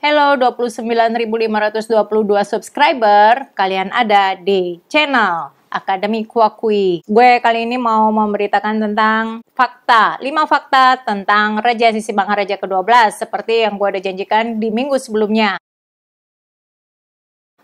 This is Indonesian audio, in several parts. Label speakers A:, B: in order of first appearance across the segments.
A: Hello 29.522 subscriber, kalian ada di channel Akademi Kuakui. Gue kali ini mau memberitakan tentang 5 fakta tentang Raja Sisimangaraja ke-12 seperti yang gue udah janjikan di minggu sebelumnya.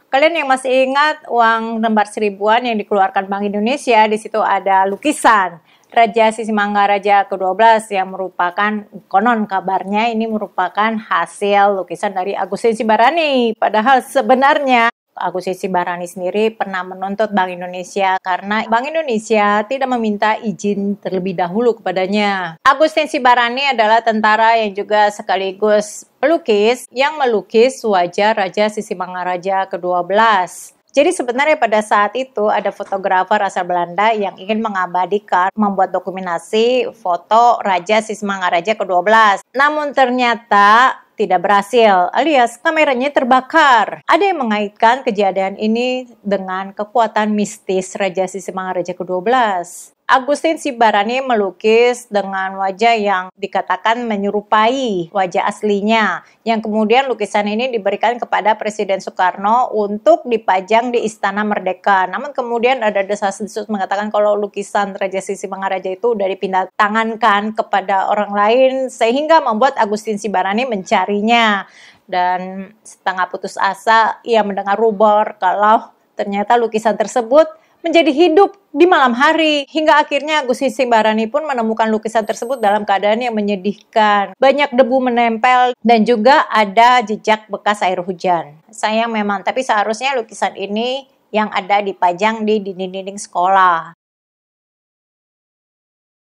A: Kalian yang masih ingat uang lembar seribuan yang dikeluarkan Bank Indonesia, di situ ada lukisan Raja Sisimangaraja ke-12 yang merupakan, konon kabarnya ini merupakan hasil lukisan dari Agustin Sibarani. Padahal sebenarnya Agustin Sibarani sendiri pernah menuntut Bank Indonesia karena Bank Indonesia tidak meminta izin terlebih dahulu kepadanya. Agustin Sibarani adalah tentara yang juga sekaligus pelukis yang melukis wajah Raja Sisimangaraja ke-12. Jadi sebenarnya pada saat itu ada fotografer asal Belanda yang ingin mengabadikan, membuat dokumentasi foto Raja Sisimangaraja ke-12. Namun ternyata tidak berhasil, alias kameranya terbakar. Ada yang mengaitkan kejadian ini dengan kekuatan mistis Raja Sisimangaraja ke-12. Agustin Sibarani melukis dengan wajah yang dikatakan menyerupai wajah aslinya, yang kemudian lukisan ini diberikan kepada Presiden Soekarno untuk dipajang di Istana Merdeka. Namun kemudian ada desas-desus mengatakan kalau lukisan Raja Sisimangaraja itu udah dipindah tangankan kepada orang lain, sehingga membuat Agustin Sibarani mencarinya. Dan setengah putus asa ia mendengar rumor kalau ternyata lukisan tersebut menjadi hidup di malam hari. Hingga akhirnya Agustin Sibarani pun menemukan lukisan tersebut dalam keadaan yang menyedihkan. Banyak debu menempel dan juga ada jejak bekas air hujan. Sayang memang, tapi seharusnya lukisan ini yang ada dipajang di dinding-dinding sekolah.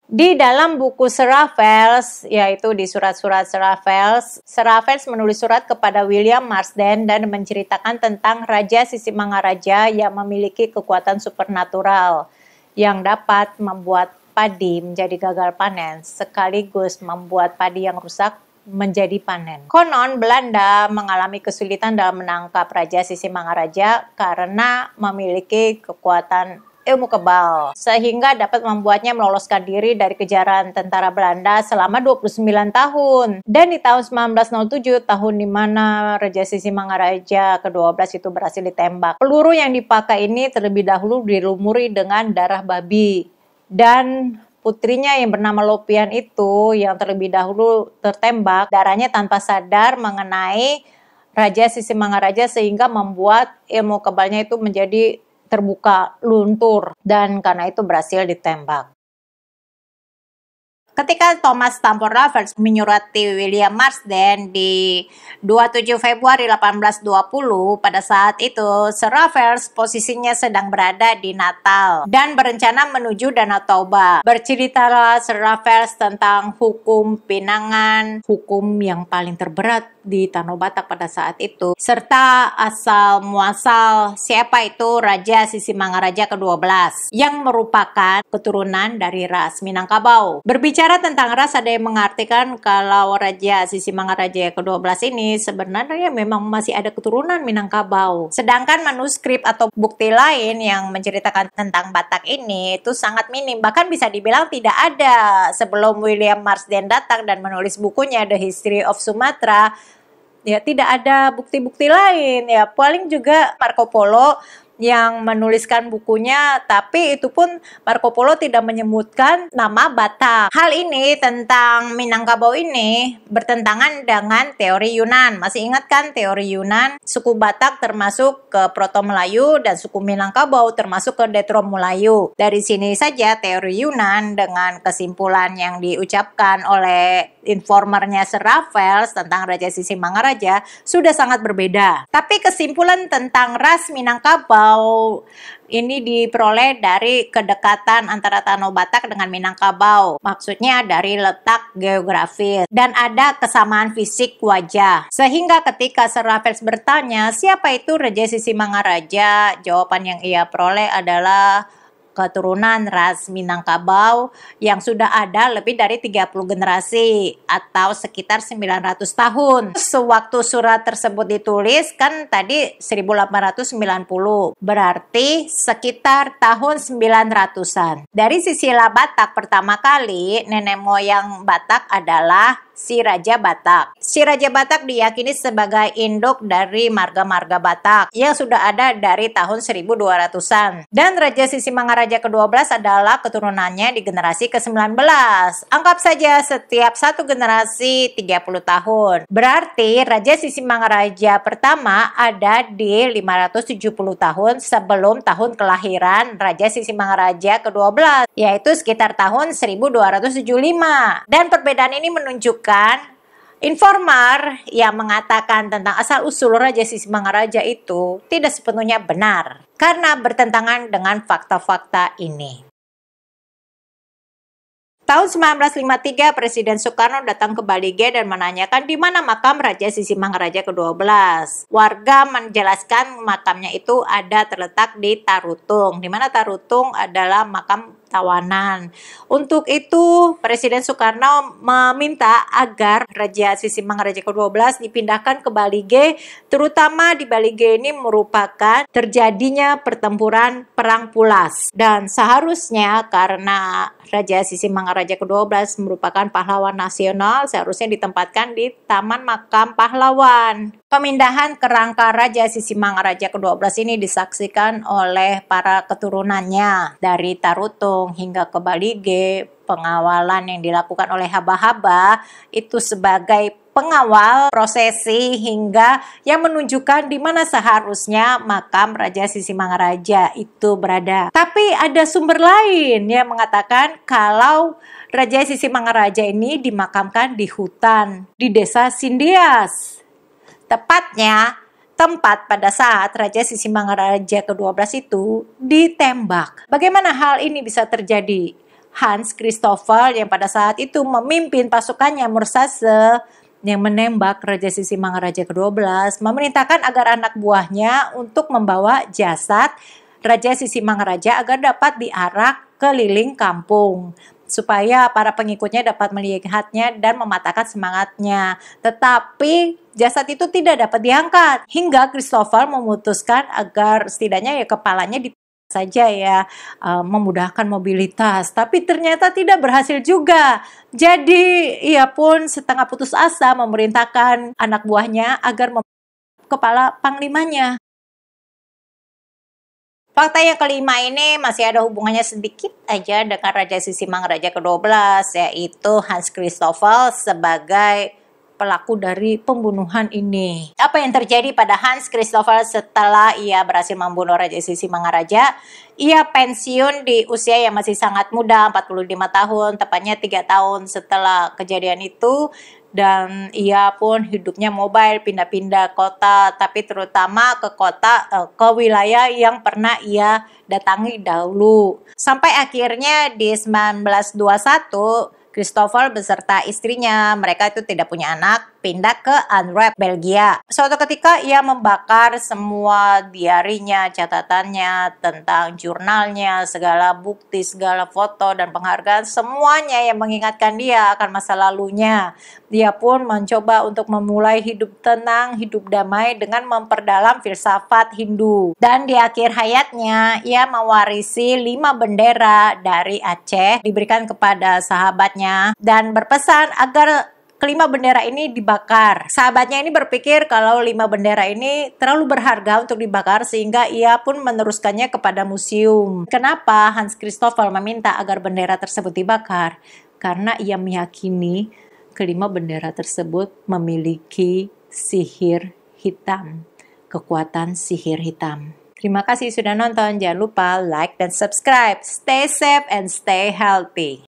A: Di dalam buku Sir Raffles, yaitu di surat-surat Sir Raffles menulis surat kepada William Marsden dan menceritakan tentang Raja Sisimangaraja yang memiliki kekuatan supernatural yang dapat membuat padi menjadi gagal panen, sekaligus membuat padi yang rusak menjadi panen. Konon Belanda mengalami kesulitan dalam menangkap Raja Sisimangaraja karena memiliki kekuatan ilmu kebal, sehingga dapat membuatnya meloloskan diri dari kejaran tentara Belanda selama 29 tahun. Dan di tahun 1907, tahun di mana Raja Sisimangaraja ke-12 itu berhasil ditembak. Peluru yang dipakai ini terlebih dahulu dilumuri dengan darah babi. Dan putrinya yang bernama Lopian itu yang terlebih dahulu tertembak, darahnya tanpa sadar mengenai Raja Sisimangaraja sehingga membuat ilmu kebalnya itu menjadi terbuka, luntur, dan karena itu berhasil ditembak. Ketika Thomas Stamford Raffles menyurati William Marsden di 27 Februari 1820, pada saat itu Sir Raffles posisinya sedang berada di Natal dan berencana menuju Danau Toba. Berceritalah Sir Raffles tentang hukum pinangan, hukum yang paling terberat di Tanah Batak pada saat itu, serta asal muasal siapa itu Raja Sisimangaraja ke-12 yang merupakan keturunan dari ras Minangkabau. Berbicara tentang ras, ada yang mengartikan kalau Raja Sisimangaraja ke-12 ini sebenarnya memang masih ada keturunan Minangkabau. Sedangkan manuskrip atau bukti lain yang menceritakan tentang Batak ini itu sangat minim, bahkan bisa dibilang tidak ada. Sebelum William Marsden datang dan menulis bukunya The History of Sumatra, ya tidak ada bukti-bukti lain. Ya paling juga Marco Polo yang menuliskan bukunya, tapi itu pun Marco Polo tidak menyebutkan nama Batak. Hal ini tentang Minangkabau ini bertentangan dengan teori Yunan. Masih ingat kan teori Yunan? Suku Batak termasuk ke Proto Melayu dan suku Minangkabau termasuk ke Detro Melayu. Dari sini saja teori Yunan dengan kesimpulan yang diucapkan oleh informernya Sir Raffles tentang Raja Sisimangaraja sudah sangat berbeda. Tapi kesimpulan tentang ras Minangkabau ini diperoleh dari kedekatan antara Tanah Batak dengan Minangkabau. Maksudnya dari letak geografis dan ada kesamaan fisik wajah. Sehingga ketika Sir Raffles bertanya siapa itu Raja Sisimangaraja, jawaban yang ia peroleh adalah keturunan ras Minangkabau yang sudah ada lebih dari 30 generasi atau sekitar 900 tahun. Sewaktu surat tersebut ditulis kan tadi 1890, berarti sekitar tahun 900-an. Dari sisi Batak pertama kali nenek moyang Batak adalah si Raja Batak. Si Raja Batak diyakini sebagai induk dari marga-marga Batak yang sudah ada dari tahun 1200-an. Dan Raja Sisimangaraja ke-12 adalah keturunannya di generasi ke-19. Anggap saja setiap satu generasi 30 tahun. Berarti Raja Sisimangaraja pertama ada di 570 tahun sebelum tahun kelahiran Raja Sisimangaraja ke-12, yaitu sekitar tahun 1275. Dan perbedaan ini menunjukkan informer yang mengatakan tentang asal-usul Raja Sisimangaraja itu tidak sepenuhnya benar karena bertentangan dengan fakta-fakta ini. Tahun 1953, Presiden Soekarno datang ke Balige dan menanyakan di mana makam Raja Sisimangaraja ke-12. Warga menjelaskan makamnya itu ada terletak di Tarutung, di mana Tarutung adalah makam tawanan. Untuk itu, Presiden Soekarno meminta agar Raja Sisimangaraja ke-12 dipindahkan ke Balige, terutama di Balige ini merupakan terjadinya pertempuran Perang Pulas. Dan seharusnya karena Raja Sisimangaraja ke-12 merupakan pahlawan nasional, seharusnya ditempatkan di Taman Makam Pahlawan. Pemindahan kerangka Raja Sisimangaraja ke-12 ini disaksikan oleh para keturunannya dari Tarutung hingga ke Balige. Pengawalan yang dilakukan oleh haba-haba itu sebagai pengawal prosesi hingga yang menunjukkan di mana seharusnya makam Raja Sisimangaraja itu berada. Tapi ada sumber lain yang mengatakan kalau Raja Sisimangaraja ini dimakamkan di hutan di Desa Sindias. Tepatnya tempat pada saat Raja Sisimangaraja ke-12 itu ditembak. Bagaimana hal ini bisa terjadi? Hans Christoffel yang pada saat itu memimpin pasukannya Mursase yang menembak Raja Sisimangaraja ke-12 memerintahkan agar anak buahnya untuk membawa jasad Raja Sisimangaraja agar dapat diarak keliling kampung supaya para pengikutnya dapat melihatnya dan mematahkan semangatnya. Tetapi jasad itu tidak dapat diangkat hingga Christoffel memutuskan agar setidaknya ya kepalanya saja ya memudahkan mobilitas, tapi ternyata tidak berhasil juga. Jadi ia pun setengah putus asa memerintahkan anak buahnya agar kepala panglimanya. Fakta yang kelima ini masih ada hubungannya sedikit aja dengan Raja Sisimangaraja ke-12, yaitu Hans Christoffel sebagai pelaku dari pembunuhan ini. Apa yang terjadi pada Hans Christoffel setelah ia berhasil membunuh Raja Sisimangaraja? Ia pensiun di usia yang masih sangat muda, 45 tahun, tepatnya 3 tahun setelah kejadian itu. Dan ia pun hidupnya mobile, pindah-pindah kota, tapi terutama ke wilayah yang pernah ia datangi dahulu. Sampai akhirnya di 1921, Christoffel beserta istrinya, mereka itu tidak punya anak, pindah ke Antwerp, Belgia. Suatu ketika ia membakar semua diarinya, catatannya, tentang jurnalnya, segala bukti, segala foto dan penghargaan, semuanya yang mengingatkan dia akan masa lalunya. Dia pun mencoba untuk memulai hidup tenang, hidup damai dengan memperdalam filsafat Hindu. Dan di akhir hayatnya, ia mewarisi 5 bendera dari Aceh, diberikan kepada sahabatnya, dan berpesan agar kelima bendera ini dibakar. Sahabatnya ini berpikir kalau 5 bendera ini terlalu berharga untuk dibakar sehingga ia pun meneruskannya kepada museum. Kenapa Hans Christoffel meminta agar bendera tersebut dibakar? Karena ia meyakini kelima bendera tersebut memiliki sihir hitam, kekuatan sihir hitam. Terima kasih sudah nonton. Jangan lupa like dan subscribe. Stay safe and stay healthy.